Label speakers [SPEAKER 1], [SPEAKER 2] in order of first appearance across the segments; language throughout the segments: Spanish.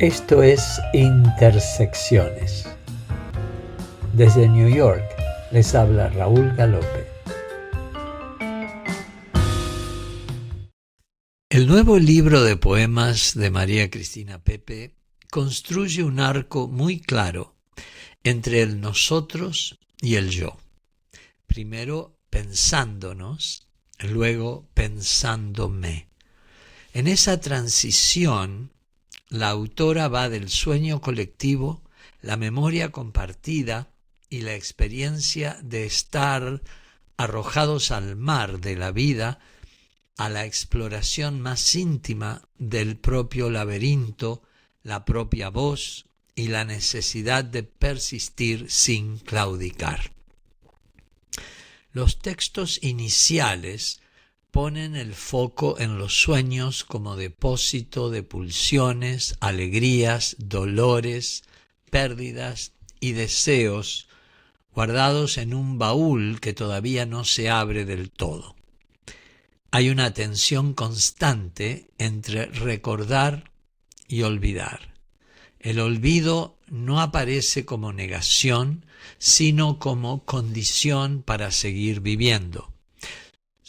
[SPEAKER 1] Esto es Intersecciones. Desde New York les habla Raúl Galope. El nuevo libro de poemas de María Cristina Pepe construye un arco muy claro entre el nosotros y el yo. Primero pensándonos, luego pensándome. En esa transición, la autora va del sueño colectivo, la memoria compartida y la experiencia de estar arrojados al mar de la vida a la exploración más íntima del propio laberinto, la propia voz y la necesidad de persistir sin claudicar. Los textos iniciales ponen el foco en los sueños como depósito de pulsiones, alegrías, dolores, pérdidas y deseos guardados en un baúl que todavía no se abre del todo. Hay una tensión constante entre recordar y olvidar. El olvido no aparece como negación, sino como condición para seguir viviendo.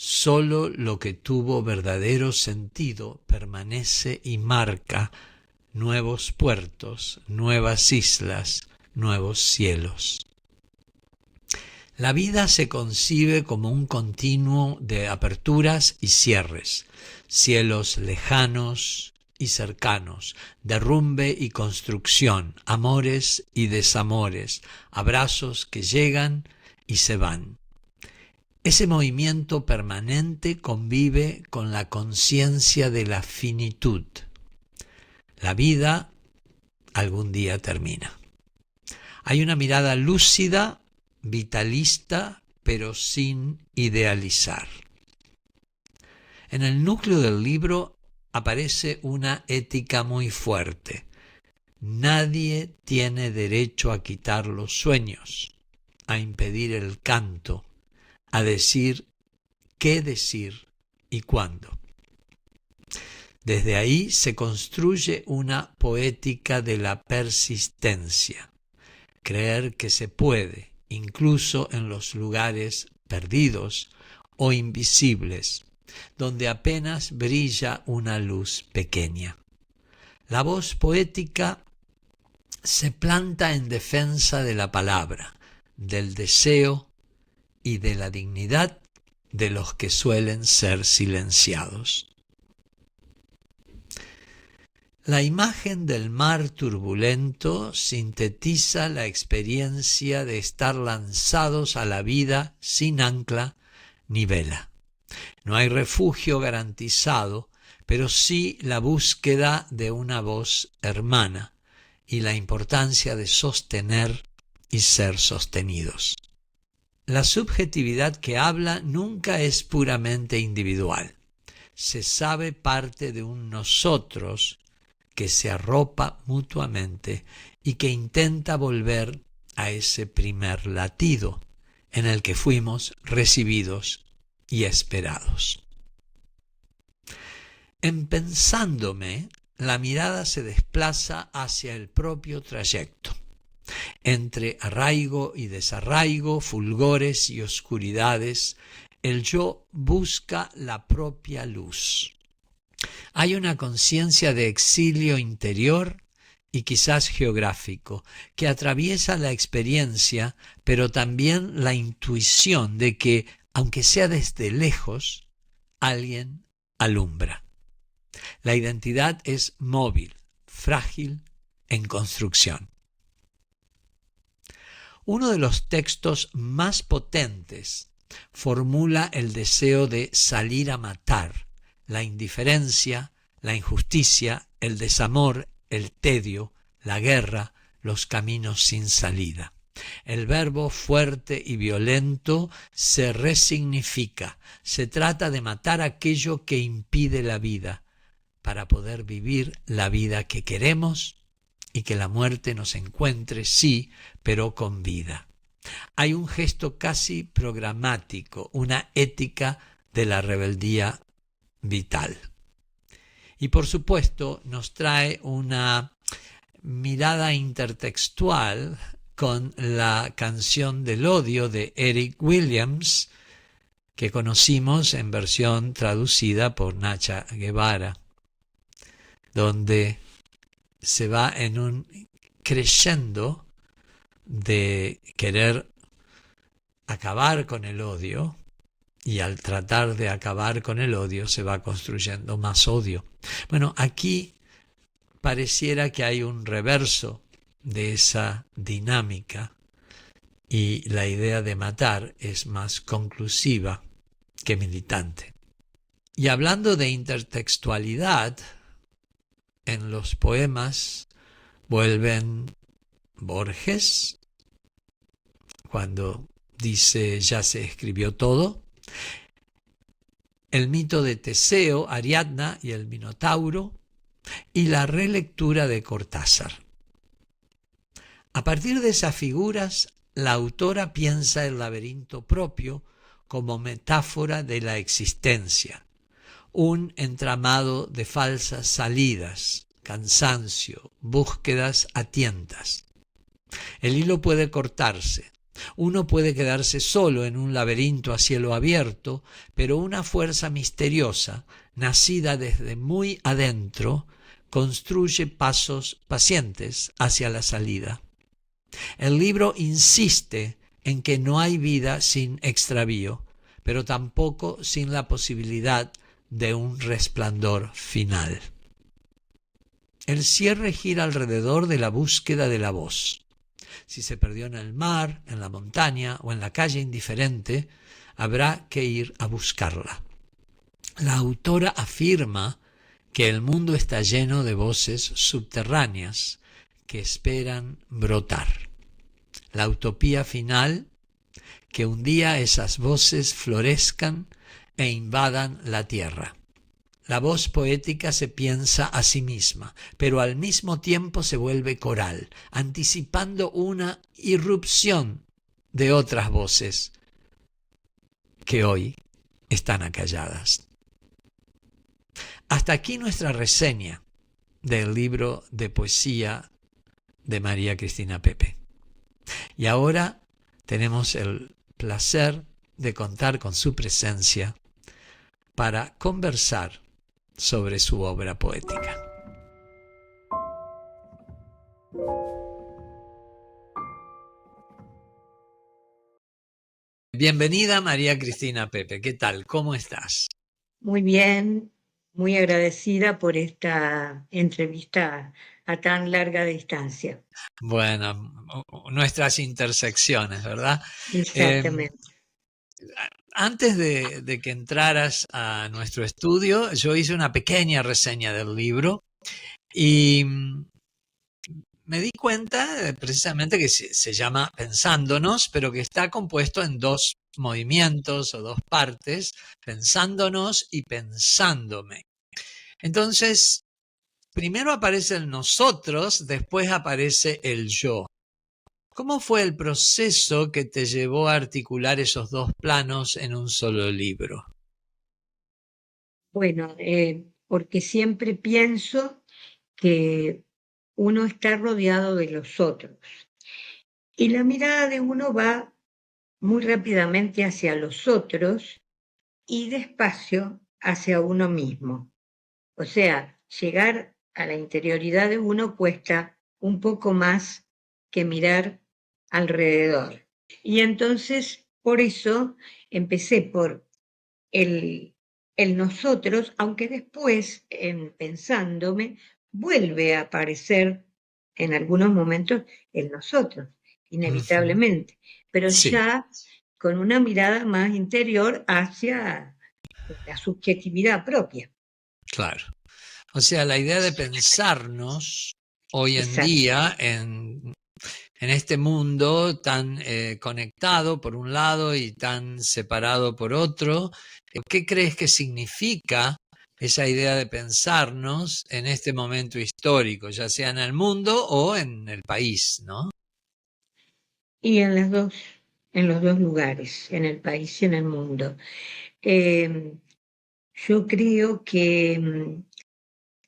[SPEAKER 1] Solo lo que tuvo verdadero sentido permanece y marca nuevos puertos, nuevas islas, nuevos cielos. La vida se concibe como un continuo de aperturas y cierres, cielos lejanos y cercanos, derrumbe y construcción, amores y desamores, abrazos que llegan y se van. Ese movimiento permanente convive con la conciencia de la finitud. La vida algún día termina. Hay una mirada lúcida, vitalista, pero sin idealizar. En el núcleo del libro aparece una ética muy fuerte. Nadie tiene derecho a quitar los sueños, a impedir el canto, a decir qué decir y cuándo. Desde ahí se construye una poética de la persistencia, creer que se puede, incluso en los lugares perdidos o invisibles, donde apenas brilla una luz pequeña. La voz poética se planta en defensa de la palabra, del deseo y de la dignidad de los que suelen ser silenciados. La imagen del mar turbulento sintetiza la experiencia de estar lanzados a la vida sin ancla ni vela. No hay refugio garantizado, pero sí la búsqueda de una voz hermana y la importancia de sostener y ser sostenidos. La subjetividad que habla nunca es puramente individual. Se sabe parte de un nosotros que se arropa mutuamente y que intenta volver a ese primer latido en el que fuimos recibidos y esperados. En pensándome, la mirada se desplaza hacia el propio trayecto. Entre arraigo y desarraigo, fulgores y oscuridades, el yo busca la propia luz. Hay una conciencia de exilio interior y quizás geográfico, que atraviesa la experiencia, pero también la intuición de que, aunque sea desde lejos, alguien alumbra. La identidad es móvil, frágil, en construcción. Uno de los textos más potentes formula el deseo de salir a matar, la indiferencia, la injusticia, el desamor, el tedio, la guerra, los caminos sin salida. El verbo fuerte y violento se resignifica. Se trata de matar aquello que impide la vida para poder vivir la vida que queremos y que la muerte nos encuentre, sí, pero con vida. Hay un gesto casi programático, una ética de la rebeldía vital. Y por supuesto nos trae una mirada intertextual con la canción del odio de Eric Williams, que conocimos en versión traducida por Nacha Guevara, donde se va en un crescendo de querer acabar con el odio, y al tratar de acabar con el odio se va construyendo más odio. Bueno, aquí pareciera que hay un reverso de esa dinámica y la idea de matar es más conclusiva que militante. Y hablando de intertextualidad, en los poemas vuelven Borges, cuando dice ya se escribió todo, el mito de Teseo, Ariadna y el Minotauro, y la relectura de Cortázar. A partir de esas figuras, la autora piensa el laberinto propio como metáfora de la existencia, un entramado de falsas salidas, cansancio, búsquedas a tientas. El hilo puede cortarse. Uno puede quedarse solo en un laberinto a cielo abierto, pero una fuerza misteriosa, nacida desde muy adentro, construye pasos pacientes hacia la salida. El libro insiste en que no hay vida sin extravío, pero tampoco sin la posibilidad de un resplandor final. El cierre gira alrededor de la búsqueda de la voz. Si se perdió en el mar, en la montaña o en la calle indiferente, habrá que ir a buscarla. La autora afirma que el mundo está lleno de voces subterráneas que esperan brotar. La utopía final, que un día esas voces florezcan e invadan la tierra. La voz poética se piensa a sí misma, pero al mismo tiempo se vuelve coral, anticipando una irrupción de otras voces que hoy están acalladas. Hasta aquí nuestra reseña del libro de poesía de María Cristina Pepe. Y ahora tenemos el placer de contar con su presencia para conversar sobre su obra poética. Bienvenida María Cristina Pepe, ¿qué tal? ¿Cómo estás?
[SPEAKER 2] Muy bien, muy agradecida por esta entrevista a tan larga distancia.
[SPEAKER 1] Bueno, nuestras intersecciones, ¿verdad? Eh,
[SPEAKER 2] Exactamente.
[SPEAKER 1] Antes de que entraras a nuestro estudio, yo hice una pequeña reseña del libro y me di cuenta precisamente que se llama Pensándonos, pero que está compuesto en dos movimientos o dos partes, pensándonos y pensándome. Entonces, primero aparece el nosotros, después aparece el yo. ¿Cómo fue el proceso que te llevó a articular esos dos planos en un solo libro?
[SPEAKER 2] Bueno, porque siempre pienso que uno está rodeado de los otros y la mirada de uno va muy rápidamente hacia los otros y despacio hacia uno mismo. O sea, llegar a la interioridad de uno cuesta un poco más que mirar alrededor. Y entonces, por eso, empecé por el, el nosotros, aunque después, en pensándome, vuelve a aparecer en algunos momentos el nosotros,
[SPEAKER 1] Ujú.
[SPEAKER 2] inevitablemente, pero
[SPEAKER 1] Sí,
[SPEAKER 2] ya con una mirada más interior hacia la subjetividad propia.
[SPEAKER 1] claro. O sea, la idea de pensarnos hoy en
[SPEAKER 2] Exacto.
[SPEAKER 1] día en este mundo tan conectado por un lado y tan separado por otro, ¿qué crees que significa esa idea de pensarnos en este momento histórico, ya sea en el mundo o en el país, ¿no?
[SPEAKER 2] Y en los dos lugares, en el país y en el mundo. Yo creo que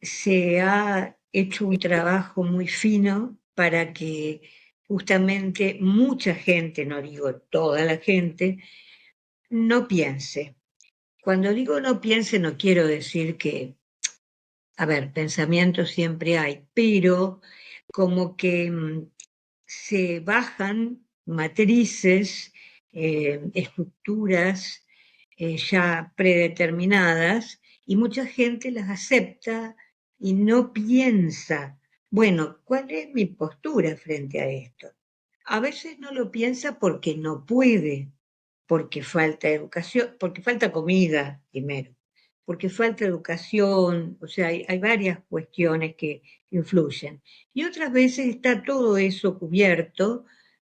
[SPEAKER 2] se ha hecho un trabajo muy fino para que justamente mucha gente, no digo toda la gente, no piense. Cuando digo no piense, no quiero decir que, a ver, pensamientos siempre hay, pero como que se bajan matrices, estructuras ya predeterminadas y mucha gente las acepta y no piensa, bueno, ¿cuál es mi postura frente a esto? A veces no lo piensa porque no puede, porque falta educación, porque falta comida primero, porque falta educación, o sea, hay varias cuestiones que influyen. Y otras veces está todo eso cubierto,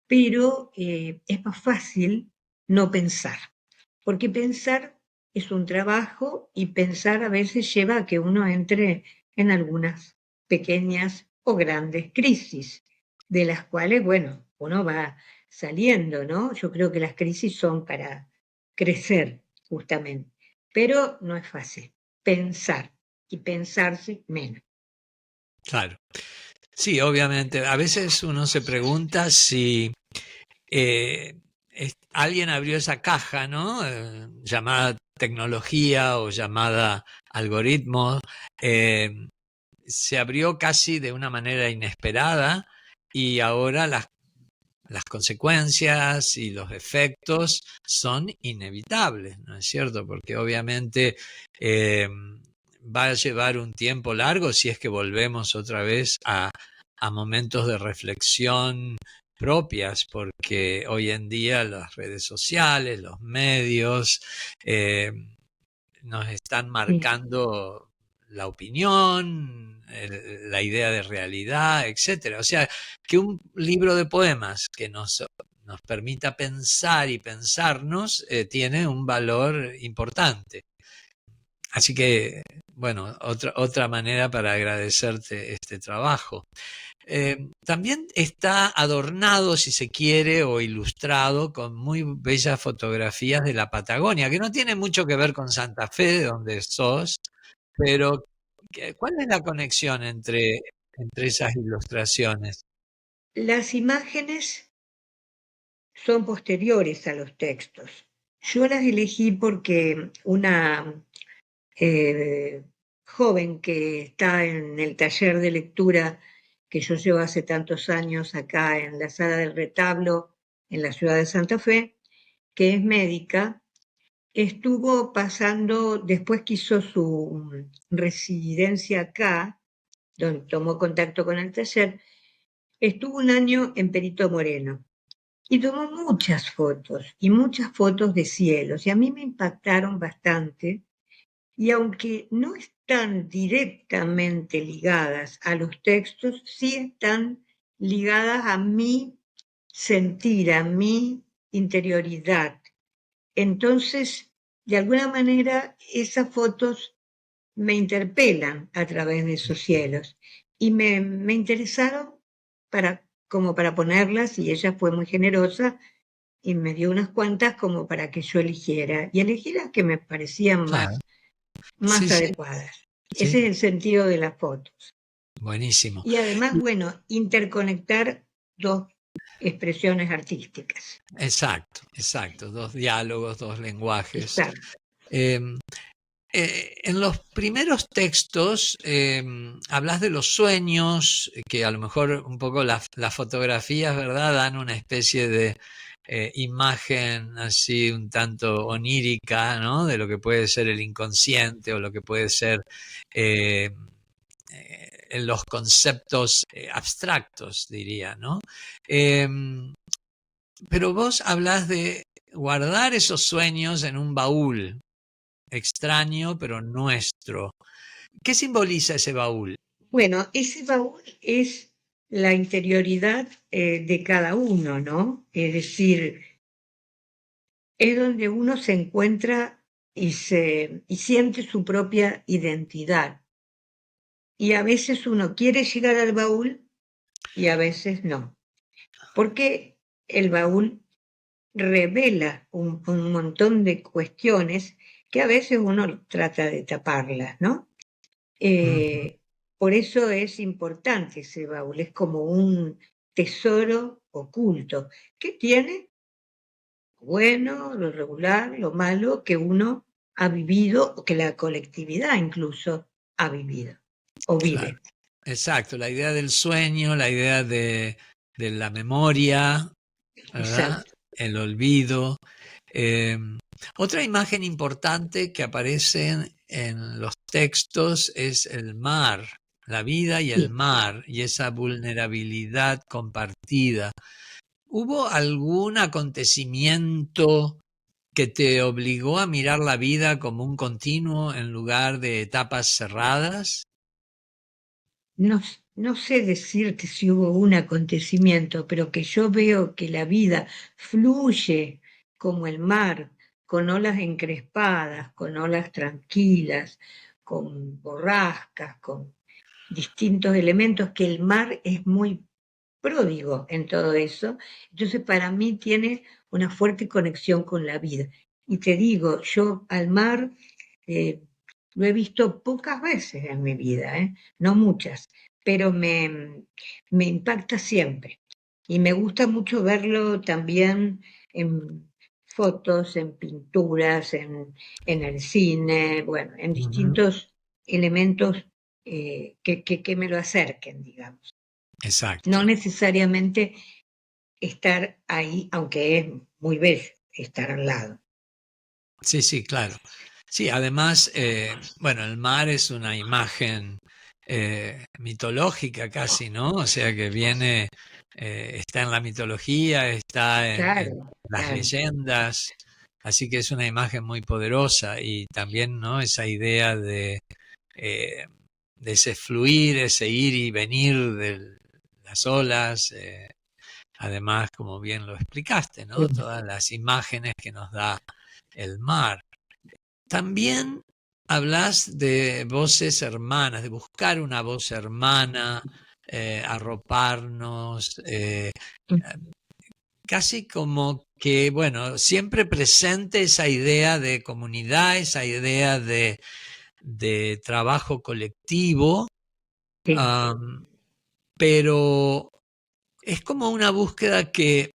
[SPEAKER 2] pero es más fácil no pensar, porque pensar es un trabajo y pensar a veces lleva a que uno entre en algunas pequeñas o grandes crisis, de las cuales, bueno, uno va saliendo, ¿no? Yo creo que las crisis son para crecer, justamente, pero no es fácil pensar y pensarse menos.
[SPEAKER 1] Claro. Sí, obviamente. A veces uno se pregunta si alguien abrió esa caja, ¿no? Llamada tecnología o llamada algoritmo, eh, se abrió casi de una manera inesperada y ahora las consecuencias y los efectos son inevitables, ¿no es cierto? Porque obviamente va a llevar un tiempo largo si es que volvemos otra vez a momentos de reflexión propias, porque hoy en día las redes sociales, los medios, nos están
[SPEAKER 2] Sí,
[SPEAKER 1] marcando la opinión, la idea de realidad, etcétera. O sea, que un libro de poemas que nos permita pensar y pensarnos tiene un valor importante. Así que, bueno, otra manera para agradecerte este trabajo. También está adornado, si se quiere, o ilustrado con muy bellas fotografías de la Patagonia, que no tiene mucho que ver con Santa Fe, de donde sos, pero ¿cuál es la conexión entre esas ilustraciones?
[SPEAKER 2] las imágenes son posteriores a los textos. Yo las elegí porque una joven que está en el taller de lectura que yo llevo hace tantos años acá en la Sala del Retablo, en la ciudad de Santa Fe, que es médica, estuvo pasando, después que hizo su residencia acá, donde tomó contacto con el taller, estuvo un año en Perito Moreno y tomó muchas fotos de cielos, y a mí me impactaron bastante y aunque no están directamente ligadas a los textos, sí están ligadas a mi sentir, a mi interioridad. Entonces, de alguna manera, esas fotos me interpelan a través de esos cielos y me interesaron como para ponerlas y ella fue muy generosa y me dio unas cuantas como para que yo eligiera y elegí las que me parecían
[SPEAKER 1] Claro, sí,
[SPEAKER 2] más
[SPEAKER 1] sí,
[SPEAKER 2] adecuadas. Ese
[SPEAKER 1] sí,
[SPEAKER 2] es el sentido de las fotos.
[SPEAKER 1] buenísimo.
[SPEAKER 2] Y además, bueno, interconectar dos expresiones artísticas.
[SPEAKER 1] Exacto, exacto. Dos diálogos, dos lenguajes.
[SPEAKER 2] Exacto.
[SPEAKER 1] Eh, en los primeros textos hablas de los sueños, que a lo mejor un poco las fotografías, ¿verdad? Dan una especie de imagen así un tanto onírica, ¿no? De lo que puede ser el inconsciente o lo que puede ser eh, en los conceptos abstractos, diría, ¿no? Eh, pero vos hablas de guardar esos sueños en un baúl extraño, pero nuestro. ¿Qué simboliza ese baúl?
[SPEAKER 2] Bueno, ese baúl es la interioridad de cada uno, ¿no? Es decir, es donde uno se encuentra y siente su propia identidad. Y a veces uno quiere llegar al baúl y a veces no. Porque el baúl revela un montón de cuestiones que a veces uno trata de taparlas, ¿no?
[SPEAKER 1] Ujú.
[SPEAKER 2] por eso es importante ese baúl, es como un tesoro oculto, que tiene lo bueno, lo regular, lo malo que uno ha vivido, o que la colectividad incluso ha vivido o
[SPEAKER 1] Claro,
[SPEAKER 2] vive.
[SPEAKER 1] exacto, la idea del sueño, la idea de la memoria, ¿verdad?
[SPEAKER 2] Exacto.
[SPEAKER 1] El olvido. Eh, Otra imagen importante que aparece en los textos es el mar, la vida y el
[SPEAKER 2] Sí.
[SPEAKER 1] mar, y esa vulnerabilidad compartida. ¿Hubo algún acontecimiento que te obligó a mirar la vida como un continuo en lugar de etapas cerradas?
[SPEAKER 2] No, no sé decirte si hubo un acontecimiento, pero que yo veo que la vida fluye como el mar, con olas encrespadas, con olas tranquilas, con borrascas, con distintos elementos, que el mar es muy pródigo en todo eso. Entonces, para mí tiene una fuerte conexión con la vida. Y te digo, yo al mar eh, lo he visto pocas veces en mi vida, no muchas, pero me impacta siempre. Y me gusta mucho verlo también en fotos, en pinturas, en el cine, bueno, en
[SPEAKER 1] Ujú.
[SPEAKER 2] distintos elementos que me lo acerquen, digamos. No
[SPEAKER 1] Exacto.
[SPEAKER 2] necesariamente estar ahí, aunque es muy bello estar al lado.
[SPEAKER 1] Sí, sí, claro. Sí, además, bueno, el mar es una imagen mitológica casi, ¿no? O sea que viene, está en la mitología, está en
[SPEAKER 2] Claro,
[SPEAKER 1] las
[SPEAKER 2] claro.
[SPEAKER 1] leyendas, así que es una imagen muy poderosa y también, ¿no? Esa idea eh, de ese fluir, ese ir y venir de las olas, además, como bien lo explicaste, ¿no?
[SPEAKER 2] Sí.
[SPEAKER 1] Todas las imágenes que nos da el mar. También hablas de voces hermanas, de buscar una voz hermana, arroparnos, casi como que, bueno, siempre presente esa idea de comunidad, esa idea de trabajo colectivo,
[SPEAKER 2] Sí.
[SPEAKER 1] pero es como una búsqueda que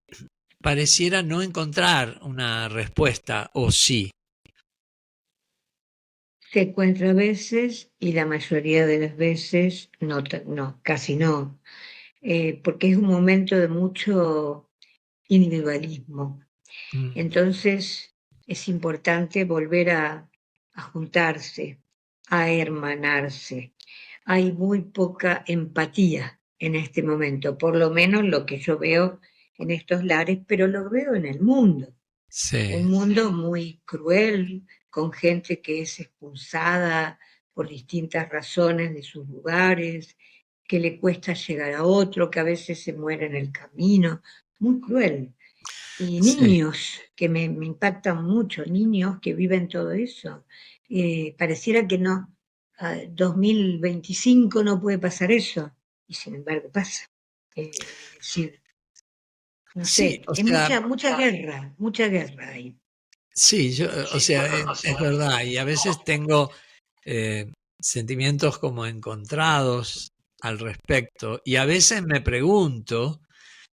[SPEAKER 1] pareciera no encontrar una respuesta, o sí.
[SPEAKER 2] Se encuentra a veces y la mayoría de las veces no, no, casi no, porque es un momento de mucho individualismo.
[SPEAKER 1] Mm,
[SPEAKER 2] Entonces es importante volver a juntarse, a hermanarse. Hay muy poca empatía en este momento, por lo menos lo que yo veo en estos lares, pero lo veo en el mundo.
[SPEAKER 1] sí,
[SPEAKER 2] Un mundo muy cruel, con gente que es expulsada por distintas razones de sus lugares, que le cuesta llegar a otro, que a veces se muere en el camino, muy cruel. Y
[SPEAKER 1] sí.
[SPEAKER 2] niños que me impactan mucho, niños que viven todo eso. Pareciera que no, 2025 no puede pasar eso, y sin embargo pasa. Es decir, no
[SPEAKER 1] Sí,
[SPEAKER 2] sé,
[SPEAKER 1] o
[SPEAKER 2] hay
[SPEAKER 1] sea,
[SPEAKER 2] mucha guerra ahí.
[SPEAKER 1] sí, yo, o sea, es verdad, y a veces tengo sentimientos como encontrados al respecto, y a veces me pregunto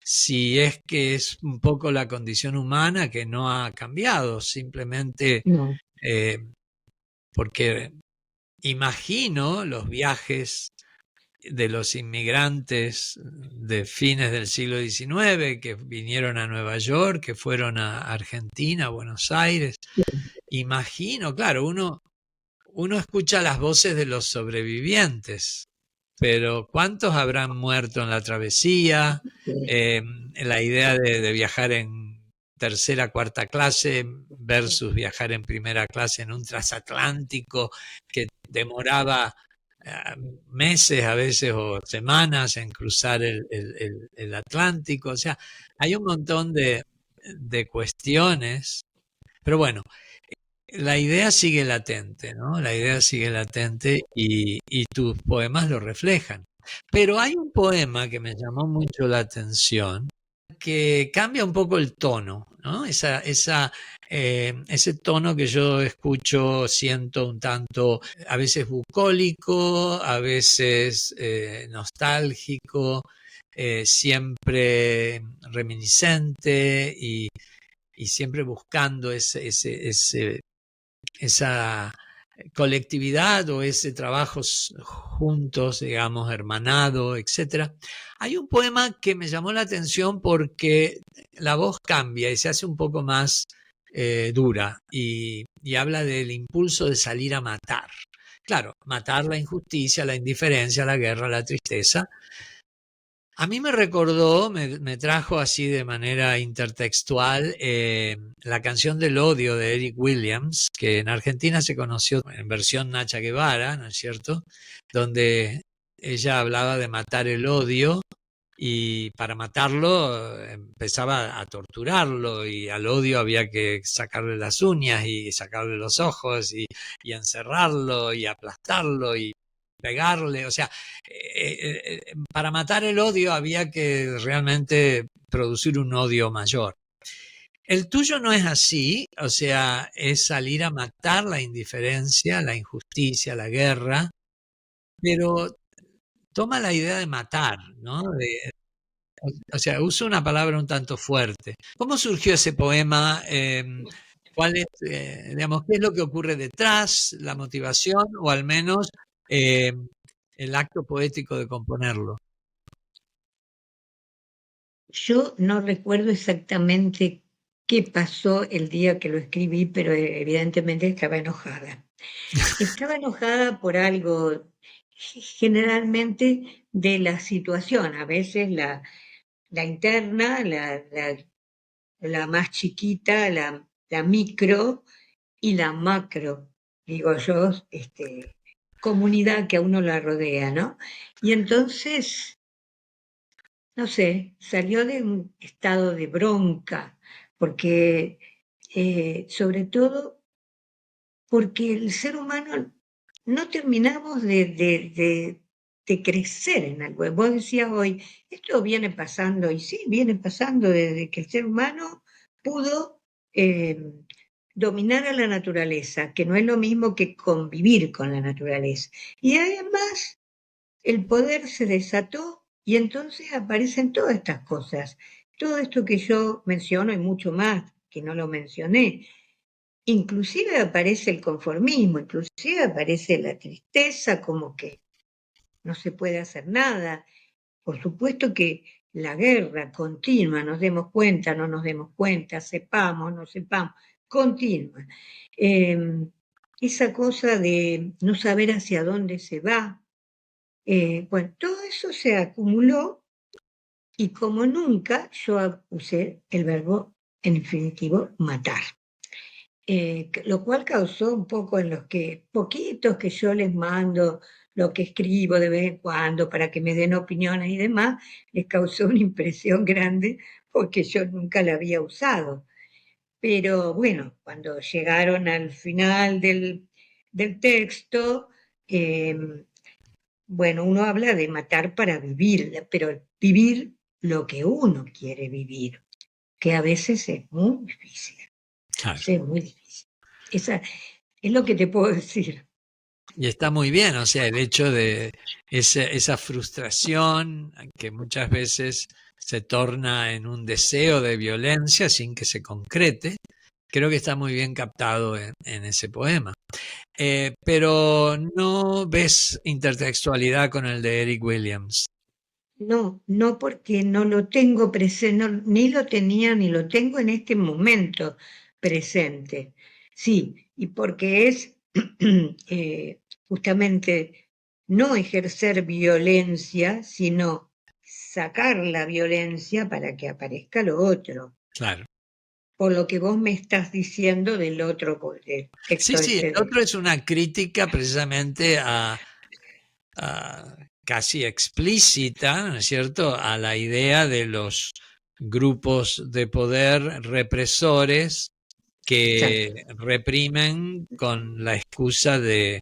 [SPEAKER 1] si es que es un poco la condición humana que no ha cambiado, simplemente
[SPEAKER 2] No,
[SPEAKER 1] eh, porque imagino los viajes de los inmigrantes de fines del siglo XIX que vinieron a Nueva York, que fueron a Argentina, a Buenos Aires. Imagino, claro, uno escucha las voces de los sobrevivientes, pero ¿cuántos habrán muerto en la travesía? La idea de viajar en tercera, cuarta clase versus viajar en primera clase en un transatlántico que demoraba meses a veces o semanas en cruzar el Atlántico. O sea, hay un montón de cuestiones, pero bueno, la idea sigue latente, ¿no? La idea sigue latente y tus poemas lo reflejan. Pero hay un poema que me llamó mucho la atención, que cambia un poco el tono. ¿no? Ese tono que yo escucho, siento un tanto, a veces bucólico, a veces nostálgico, siempre reminiscente y siempre buscando esa colectividad o ese trabajo juntos, digamos, hermanado, etcétera. Hay un poema que me llamó la atención porque la voz cambia y se hace un poco más dura y habla del impulso de salir a matar. Claro, matar la injusticia, la indiferencia, la guerra, la tristeza. A mí me recordó, me trajo así de manera intertextual la canción del odio de Eric Williams, que en Argentina se conoció en versión Nacha Guevara, ¿no es cierto? Donde ella hablaba de matar el odio y para matarlo empezaba a torturarlo y al odio había que sacarle las uñas y sacarle los ojos y encerrarlo y aplastarlo y pegarle, o sea, para matar el odio había que realmente producir un odio mayor. El tuyo no es así, o sea, es salir a matar la indiferencia, la injusticia, la guerra, pero toma la idea de matar, ¿no? O sea, uso una palabra un tanto fuerte. ¿Cómo surgió ese poema? ¿Cuál es, digamos, qué es lo que ocurre detrás, la motivación o al menos eh, el acto poético de componerlo?
[SPEAKER 2] Yo no recuerdo exactamente qué pasó el día que lo escribí, pero evidentemente estaba enojada. Estaba enojada por algo, generalmente de la situación, a veces la interna, la más chiquita, la micro y la macro, digo yo, comunidad que a uno la rodea, ¿no? Y entonces, no sé, salió de un estado de bronca, porque sobre todo porque el ser humano no terminamos de crecer en algo. Vos decías hoy, esto viene pasando, y sí, viene pasando desde que el ser humano pudo dominar a la naturaleza, que no es lo mismo que convivir con la naturaleza. Y además el poder se desató y entonces aparecen todas estas cosas. Todo esto que yo menciono y mucho más que no lo mencioné. Inclusive aparece el conformismo, inclusive aparece la tristeza, como que no se puede hacer nada. Por supuesto que la guerra continua, nos demos cuenta, no nos demos cuenta, sepamos, no sepamos, continua. Esa cosa de no saber hacia dónde se va, bueno, todo eso se acumuló y como nunca yo usé el verbo en infinitivo matar. Lo cual causó un poco en los que, poquitos que yo les mando, lo que escribo de vez en cuando para que me den opiniones y demás, les causó una impresión grande porque yo nunca la había usado. Pero bueno, cuando llegaron al final del texto, bueno, uno habla de matar para vivir, pero vivir lo que uno quiere vivir, que a veces es muy difícil,
[SPEAKER 1] Claro.
[SPEAKER 2] es muy difícil. Esa es lo que te puedo decir.
[SPEAKER 1] Y está muy bien, o sea, el hecho de esa frustración que muchas veces se torna en un deseo de violencia sin que se concrete, creo que está muy bien captado en ese poema. Pero no ves intertextualidad con el de Eric Williams.
[SPEAKER 2] No, no porque no lo tengo presente, ni lo tenía ni lo tengo en este momento presente. Sí, y porque es justamente no ejercer violencia, sino sacar la violencia para que aparezca lo otro.
[SPEAKER 1] Claro.
[SPEAKER 2] Por lo que vos me estás diciendo del otro del
[SPEAKER 1] Sí,
[SPEAKER 2] texto
[SPEAKER 1] sí,
[SPEAKER 2] este
[SPEAKER 1] el otro es una crítica precisamente casi explícita, ¿no es cierto?, a la idea de los grupos de poder represores
[SPEAKER 2] exacto,
[SPEAKER 1] que reprimen con la excusa de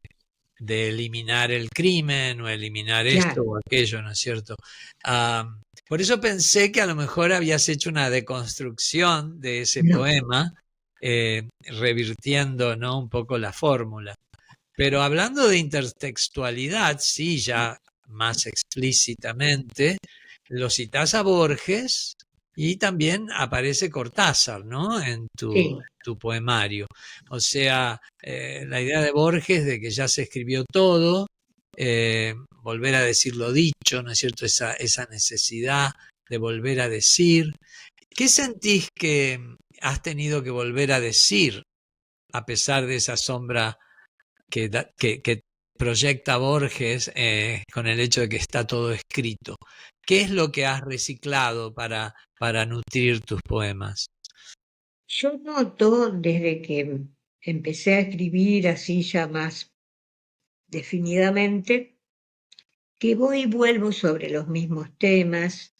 [SPEAKER 1] eliminar el crimen o eliminar esto
[SPEAKER 2] claro,
[SPEAKER 1] o aquello, ¿no es cierto? Ah, Por eso pensé que a lo mejor habías hecho una deconstrucción de ese
[SPEAKER 2] No,
[SPEAKER 1] poema, revirtiendo, ¿no?, un poco la fórmula. Pero hablando de intertextualidad, sí, ya más explícitamente, lo citás a Borges y también aparece Cortázar, ¿no?, en
[SPEAKER 2] sí,
[SPEAKER 1] tu poemario. O sea, la idea de Borges de que ya se escribió todo, volver a decir lo dicho, ¿no es cierto? Esa necesidad de volver a decir. ¿Qué sentís que has tenido que volver a decir a pesar de esa sombra que proyecta Borges, con el hecho de que está todo escrito? ¿Qué es lo que has reciclado para nutrir tus poemas?
[SPEAKER 2] yo noto desde que empecé a escribir así ya más definidamente, que voy y vuelvo sobre los mismos temas,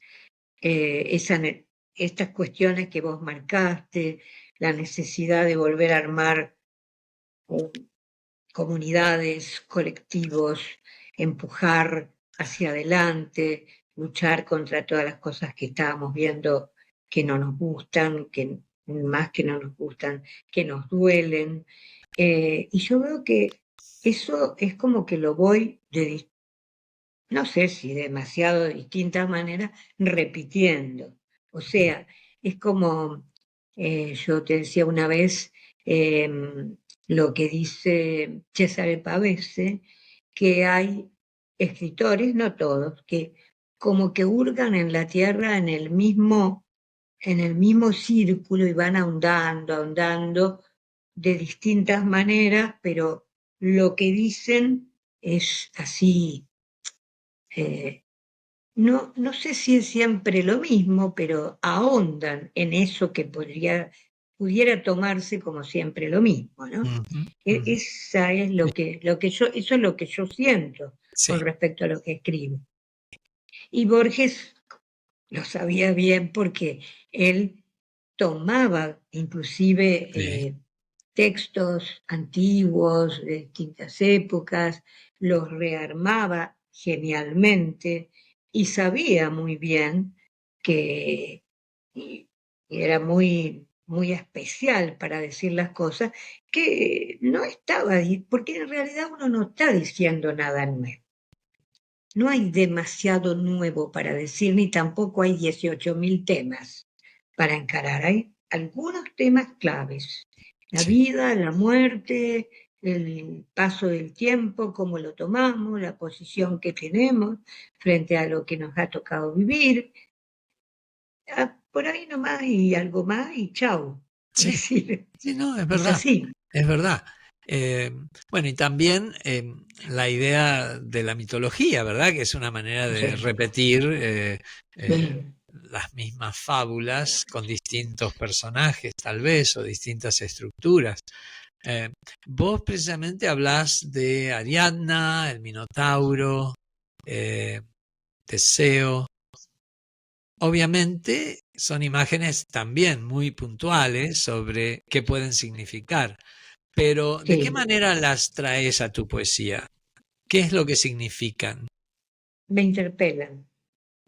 [SPEAKER 2] estas cuestiones que vos marcaste, la necesidad de volver a armar comunidades, colectivos, empujar hacia adelante, luchar contra todas las cosas que estábamos viendo que no nos gustan, que más que no nos gustan, que nos duelen. Y yo veo que eso es como que lo voy no sé si demasiado de distintas maneras, repitiendo. O sea, es como, yo te decía una vez, lo que dice Cesare Pavese, que hay escritores, no todos, que como que hurgan en la tierra en el mismo círculo y van ahondando, ahondando de distintas maneras, pero lo que dicen es así. eh, no sé si es siempre lo mismo, pero ahondan en eso que pudiera tomarse como siempre lo mismo, ¿no?
[SPEAKER 1] Ujú, ujú.
[SPEAKER 2] Esa es
[SPEAKER 1] Sí,
[SPEAKER 2] eso es lo que yo siento con
[SPEAKER 1] sí,
[SPEAKER 2] respecto a lo que escribo. Y Borges lo sabía bien porque él tomaba inclusive
[SPEAKER 1] sí,
[SPEAKER 2] textos antiguos de distintas épocas, los rearmaba genialmente y sabía muy bien que y era muy especial para decir las cosas, que no estaba, porque en realidad uno no está diciendo nada nuevo. No hay demasiado nuevo para decir, ni tampoco hay 18.000 temas para encarar. Hay algunos temas claves. La
[SPEAKER 1] sí.
[SPEAKER 2] vida, la muerte, el paso del tiempo, cómo lo tomamos, la posición que tenemos frente a lo que nos ha tocado vivir. Por ahí nomás y algo más y chau. Es
[SPEAKER 1] Sí,
[SPEAKER 2] decir,
[SPEAKER 1] sí, no,
[SPEAKER 2] es así.
[SPEAKER 1] es verdad. Eh, bueno, y también la idea de la mitología, ¿verdad? Que es una manera de
[SPEAKER 2] Sí,
[SPEAKER 1] repetir
[SPEAKER 2] sí,
[SPEAKER 1] las mismas fábulas con distintos personajes, tal vez, o distintas estructuras. Eh, Vos precisamente hablás de Ariadna, el Minotauro, eh, Teseo. Obviamente son imágenes también muy puntuales sobre qué pueden significar, pero ¿de qué
[SPEAKER 2] sí.
[SPEAKER 1] manera las traes a tu poesía? ¿Qué es lo que significan?
[SPEAKER 2] Me interpelan.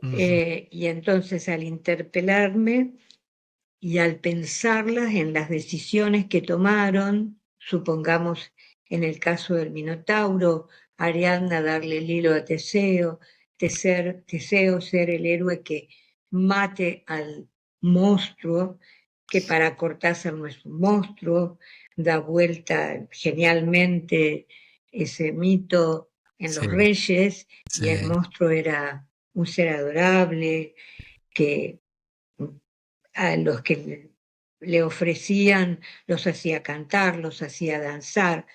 [SPEAKER 1] Ujú,
[SPEAKER 2] Y entonces al interpelarme y al pensarlas en las decisiones que tomaron, supongamos en el caso del Minotauro, Ariadna darle el hilo a Teseo, Teseo ser el héroe que mate al monstruo, que para Cortázar no es un monstruo, da vuelta genialmente ese mito en los
[SPEAKER 1] sí,
[SPEAKER 2] reyes y el
[SPEAKER 1] sí,
[SPEAKER 2] monstruo era un ser adorable que a los que le ofrecían los hacía cantar, los hacía danzar.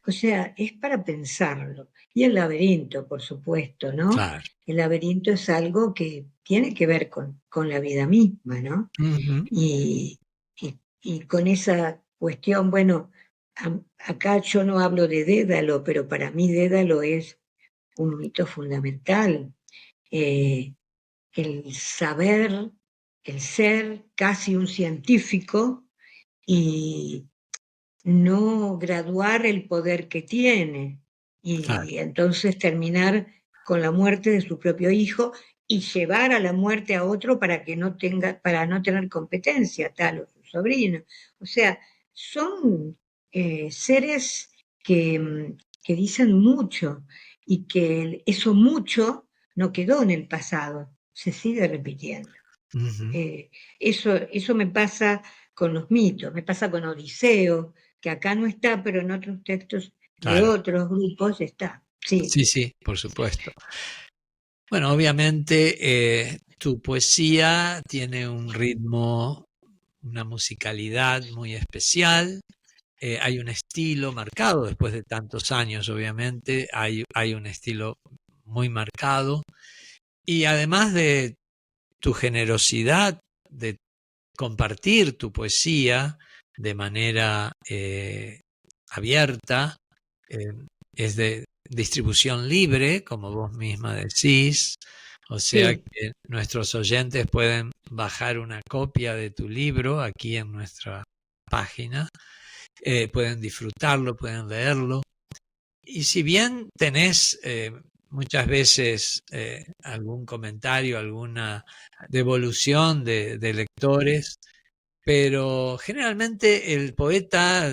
[SPEAKER 2] O sea, es para pensarlo. Y el laberinto, por supuesto, ¿no?
[SPEAKER 1] claro.
[SPEAKER 2] El laberinto es algo que tiene que ver con la vida misma, ¿no?
[SPEAKER 1] Ujú,
[SPEAKER 2] Y con esa cuestión, bueno, acá yo no hablo de Dédalo, pero para mí Dédalo es un mito fundamental. Eh, el saber, el ser casi un científico y no graduar el poder que tiene
[SPEAKER 1] claro,
[SPEAKER 2] y entonces terminar con la muerte de su propio hijo y llevar a la muerte a otro para que no tenga, para no tener competencia, tal o su sobrino. O sea, son seres que dicen mucho y que eso mucho no quedó en el pasado, se sigue repitiendo.
[SPEAKER 1] Ujú.
[SPEAKER 2] Eso me pasa con los mitos, me pasa con Odiseo, que acá no está, pero en otros textos de
[SPEAKER 1] Claro,
[SPEAKER 2] otros grupos está. Sí,
[SPEAKER 1] sí, sí, por supuesto. Bueno, obviamente tu poesía tiene un ritmo, una musicalidad muy especial. Hay un estilo marcado después de tantos años, obviamente, hay un estilo muy marcado. Y además de tu generosidad de compartir tu poesía de manera abierta, eh, es de distribución libre, como vos misma decís, o sea
[SPEAKER 2] sí.
[SPEAKER 1] que nuestros oyentes pueden bajar una copia de tu libro aquí en nuestra página, pueden disfrutarlo, pueden leerlo. Y si bien tenés muchas veces algún comentario, alguna devolución de lectores, pero generalmente el poeta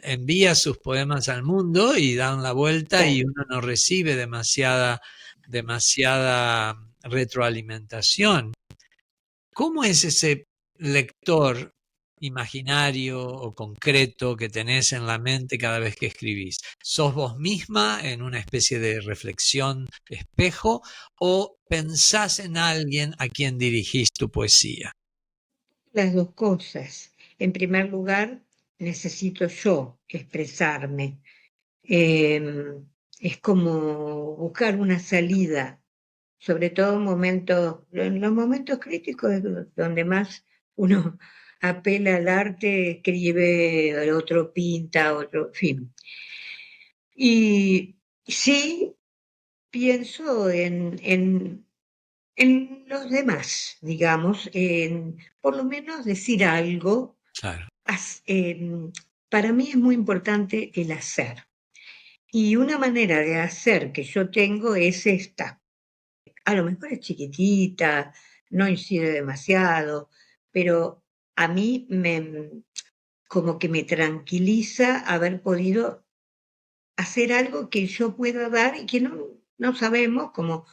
[SPEAKER 1] envía sus poemas al mundo y dan la vuelta y
[SPEAKER 2] Claro.
[SPEAKER 1] uno no recibe demasiada retroalimentación. ¿Cómo es ese lector imaginario o concreto que tenés en la mente cada vez que escribís? ¿Sos vos misma en una especie de reflexión espejo o pensás en alguien a quien dirigís tu poesía?
[SPEAKER 2] Las dos cosas. En primer lugar, necesito yo expresarme. Es como buscar una salida, sobre todo en los momentos críticos es donde más uno apela al arte, escribe, el otro pinta, otro, en fin. Y sí pienso en los demás, digamos, en por lo menos decir algo.
[SPEAKER 1] Claro,
[SPEAKER 2] As- em, para mí es muy importante el hacer. Y una manera de hacer que yo tengo es esta. A lo mejor es chiquitita, no incide demasiado, pero a mí como que me tranquiliza haber podido hacer algo que yo pueda dar y que no sabemos, como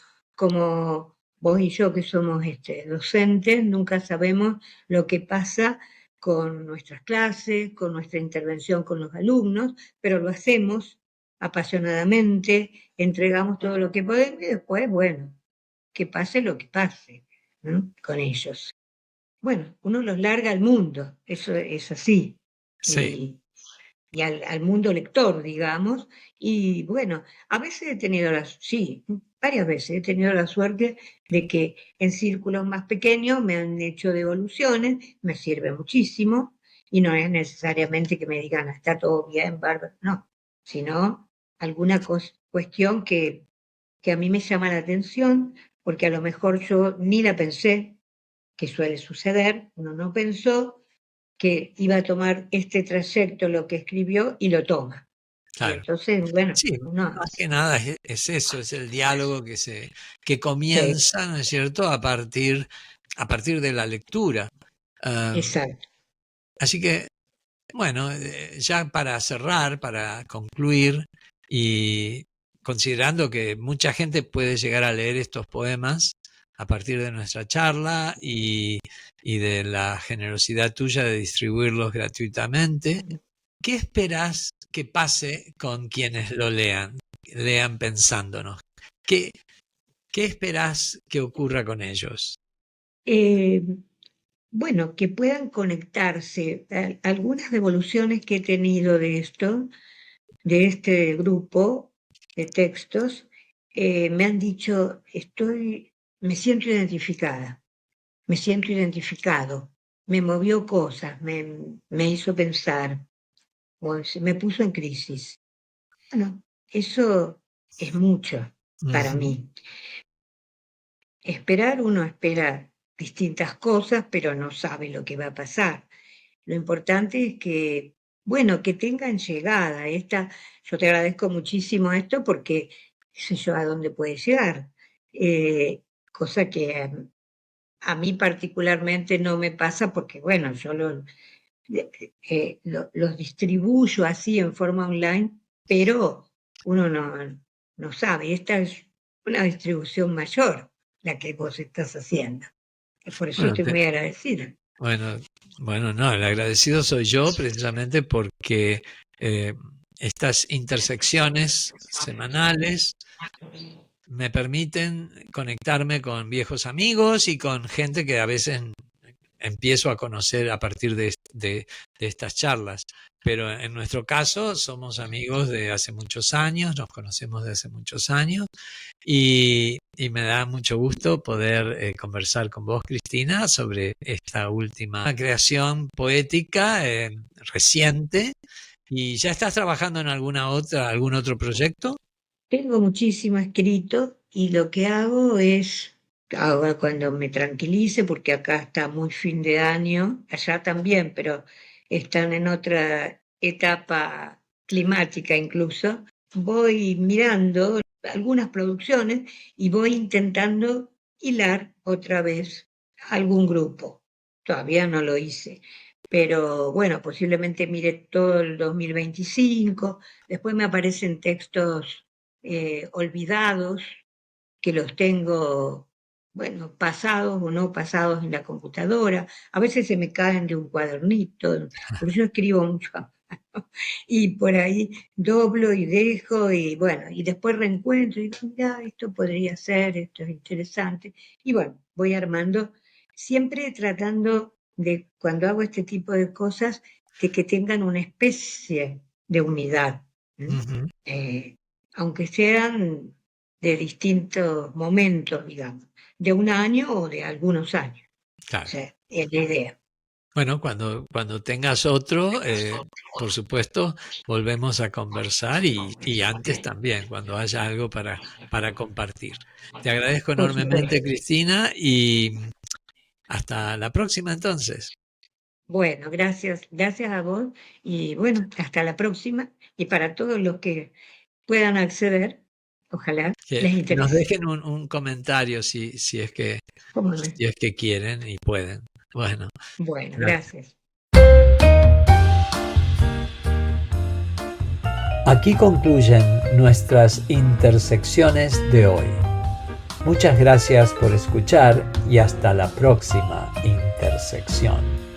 [SPEAKER 2] vos y yo que somos docentes, nunca sabemos lo que pasa con nuestras clases, con nuestra intervención con los alumnos, pero lo hacemos apasionadamente, entregamos todo lo que podemos y después, bueno, que pase lo que pase, ¿no? Con ellos. Bueno, uno los larga al mundo, eso es así.
[SPEAKER 1] sí,
[SPEAKER 2] Y, y al mundo lector, digamos. Y bueno, a veces he tenido sí, varias veces he tenido la suerte de que en círculos más pequeños me han hecho devoluciones, me sirve muchísimo, y no es necesariamente que me digan, está todo bien, bárbaro, no, sino alguna cuestión que a mí me llama la atención, porque a lo mejor yo ni la pensé, que suele suceder, uno no pensó que iba a tomar este trayecto lo que escribió y lo toma. Y
[SPEAKER 1] claro.
[SPEAKER 2] entonces, bueno,
[SPEAKER 1] Sí,
[SPEAKER 2] uno
[SPEAKER 1] más que nada es eso, es el diálogo que
[SPEAKER 2] se,
[SPEAKER 1] comienza, ¿no es cierto?, a partir de la lectura. Am,
[SPEAKER 2] exacto.
[SPEAKER 1] así que, bueno, ya para cerrar, para concluir, y considerando que mucha gente puede llegar a leer estos poemas a partir de nuestra charla y de la generosidad tuya de distribuirlos gratuitamente, ¿qué esperás que pase con quienes lo lean pensándonos? ¿Qué, qué esperás que ocurra con ellos?
[SPEAKER 2] Eh, bueno, que puedan conectarse. Algunas devoluciones que he tenido de esto, de este grupo de textos, me han dicho, me siento identificada, me siento identificado, me movió cosas, me hizo pensar, me puso en crisis. Bueno, eso es mucho para
[SPEAKER 1] Ujú,
[SPEAKER 2] mí. Esperar, uno espera distintas cosas, pero no sabe lo que va a pasar. Lo importante es que, bueno, que tengan llegada. Yo te agradezco muchísimo esto porque qué sé yo a dónde puede llegar. Eh, cosa que a mí particularmente no me pasa porque, bueno, yo los distribuyo así en forma online, pero uno no sabe. Esta es una distribución mayor la que vos estás haciendo. Por eso
[SPEAKER 1] Bueno,
[SPEAKER 2] estoy muy agradecida.
[SPEAKER 1] bueno, no, el agradecido soy yo precisamente porque estas intersecciones semanales me permiten conectarme con viejos amigos y con gente que a veces empiezo a conocer a partir de estas charlas. Pero en nuestro caso somos amigos de hace muchos años, nos conocemos de hace muchos años y me da mucho gusto poder conversar con vos, Cristina, sobre esta última creación poética reciente. ¿Y ya estás trabajando en algún otro proyecto?
[SPEAKER 2] Tengo muchísimo escrito y lo que hago es, ahora cuando me tranquilice, porque acá está muy fin de año, allá también, pero están en otra etapa climática incluso, voy mirando algunas producciones y voy intentando hilar otra vez algún grupo. Todavía no lo hice, pero bueno, posiblemente mire todo el 2025, después me aparecen textos olvidados, que los tengo, bueno, pasados o no pasados en la computadora. A veces se me caen de un cuadernito, porque yo escribo mucho a mano, y por ahí doblo y dejo, y bueno, y después reencuentro, y digo, mira, esto podría ser, esto es interesante. Y bueno, voy armando, siempre tratando de, cuando hago este tipo de cosas, de que tengan una especie de unidad. ¿M?
[SPEAKER 1] Ujú,
[SPEAKER 2] Aunque sean de distintos momentos, digamos, de un año o de algunos años. O
[SPEAKER 1] claro.
[SPEAKER 2] sea, es la idea.
[SPEAKER 1] Bueno, cuando tengas otro, por supuesto, volvemos a conversar y antes también, cuando haya algo para compartir. Te agradezco
[SPEAKER 2] Por supuesto.
[SPEAKER 1] enormemente, Cristina, y hasta la próxima entonces.
[SPEAKER 2] Bueno, gracias a vos y bueno, hasta la próxima. Y para todos los que puedan acceder, ojalá les
[SPEAKER 1] Que nos
[SPEAKER 2] interese.
[SPEAKER 1] dejen un comentario si es que,
[SPEAKER 2] ¿Cómo no?
[SPEAKER 1] si es que quieren y pueden. Bueno,
[SPEAKER 2] Bueno,
[SPEAKER 1] gracias.
[SPEAKER 2] gracias.
[SPEAKER 1] Aquí concluyen nuestras intersecciones de hoy. Muchas gracias por escuchar y hasta la próxima intersección.